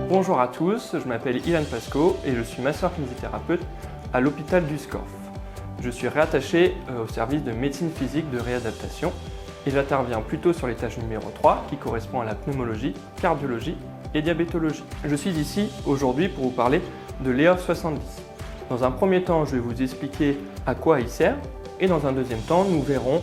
Bonjour à tous, je m'appelle Ilan Pasco et je suis masseur-kinésithérapeute à l'hôpital du SCORF. Je suis rattaché au service de médecine physique de réadaptation et j'interviens plutôt sur les tâches numéro 3 qui correspond à la pneumologie, cardiologie et diabétologie. Je suis ici aujourd'hui pour vous parler de l'EOF 70. Dans un premier temps, je vais vous expliquer à quoi il sert et dans un deuxième temps, nous verrons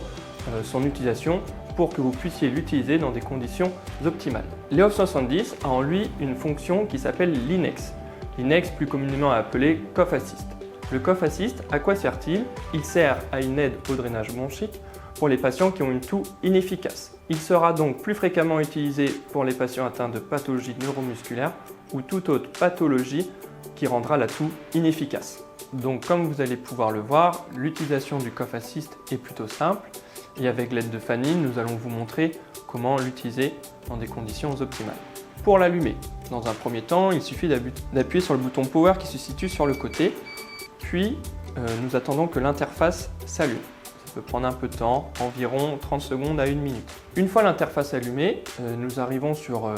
son utilisation pour que vous puissiez l'utiliser dans des conditions optimales. L'EOF 70 a en lui une fonction qui s'appelle l'INEX. L'INEX, plus communément appelé Cough Assist. Le Cough Assist, à quoi sert-il? Il sert à une aide au drainage bronchique pour les patients qui ont une toux inefficace. Il sera donc plus fréquemment utilisé pour les patients atteints de pathologies neuromusculaires ou toute autre pathologie qui rendra la toux inefficace. Donc comme vous allez pouvoir le voir, l'utilisation du Cough Assist est plutôt simple et avec l'aide de Fanny, nous allons vous montrer comment l'utiliser dans des conditions optimales. Pour l'allumer, dans un premier temps, il suffit d'appuyer sur le bouton Power qui se situe sur le côté, puis nous attendons que l'interface s'allume. Ça peut prendre un peu de temps, environ 30 secondes à 1 minute. Une fois l'interface allumée, nous arrivons sur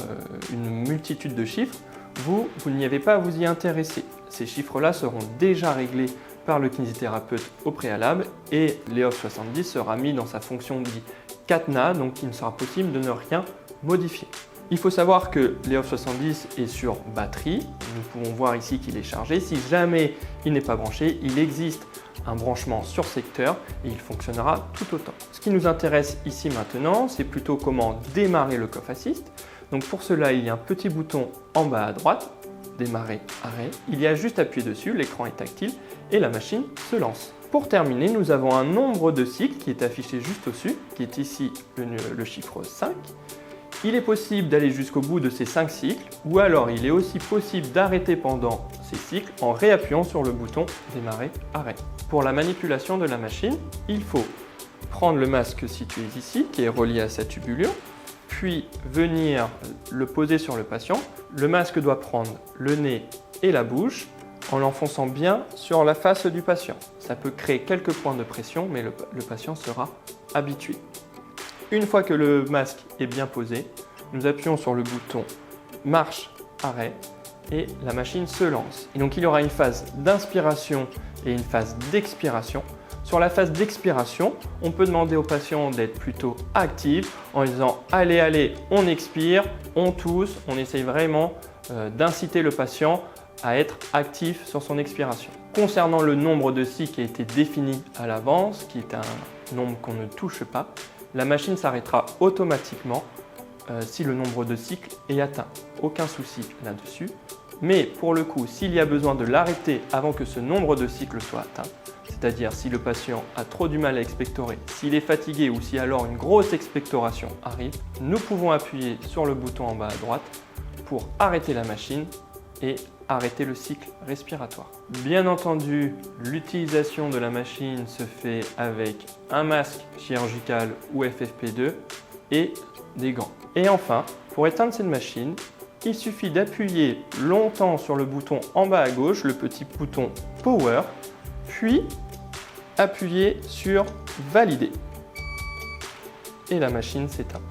une multitude de chiffres. Vous n'y avez pas à vous y intéresser. Ces chiffres-là seront déjà réglés par le kinésithérapeute au préalable et l'EOF 70 sera mis dans sa fonction dit cadenas, donc il ne sera possible de ne rien modifier. Il faut savoir que l'EOF 70 est sur batterie. Nous pouvons voir ici qu'il est chargé. Si jamais il n'est pas branché, il existe un branchement sur secteur et il fonctionnera tout autant. Ce qui nous intéresse ici maintenant, c'est plutôt comment démarrer le Cough Assist. Donc pour cela, il y a un petit bouton en bas à droite, démarrer, arrêt. Il y a juste à appuyer dessus, l'écran est tactile et la machine se lance. Pour terminer, nous avons un nombre de cycles qui est affiché juste au-dessus, qui est ici le chiffre 5. Il est possible d'aller jusqu'au bout de ces 5 cycles ou alors il est aussi possible d'arrêter pendant ces cycles en réappuyant sur le bouton démarrer, arrêt. Pour la manipulation de la machine, il faut prendre le masque situé ici, qui est relié à sa tubulure, puis venir le poser sur le patient. Le masque doit prendre le nez et la bouche en l'enfonçant bien sur la face du patient. Ça peut créer quelques points de pression, mais le patient sera habitué. Une fois que le masque est bien posé, nous appuyons sur le bouton marche, arrêt et la machine se lance. Et donc il y aura une phase d'inspiration et une phase d'expiration. Sur la phase d'expiration, on peut demander au patient d'être plutôt actif en disant « allez, allez, on expire, on tousse ». On essaye vraiment d'inciter le patient à être actif sur son expiration. Concernant le nombre de cycles qui a été défini à l'avance, qui est un nombre qu'on ne touche pas, la machine s'arrêtera automatiquement si le nombre de cycles est atteint. Aucun souci là-dessus. Mais pour le coup, s'il y a besoin de l'arrêter avant que ce nombre de cycles soit atteint, c'est-à-dire si le patient a trop du mal à expectorer, s'il est fatigué ou si alors une grosse expectoration arrive, nous pouvons appuyer sur le bouton en bas à droite pour arrêter la machine et arrêter le cycle respiratoire. Bien entendu, l'utilisation de la machine se fait avec un masque chirurgical ou FFP2 et des gants. Et enfin, pour éteindre cette machine, il suffit d'appuyer longtemps sur le bouton en bas à gauche, le petit bouton Power, puis appuyer sur Valider. Et la machine s'éteint.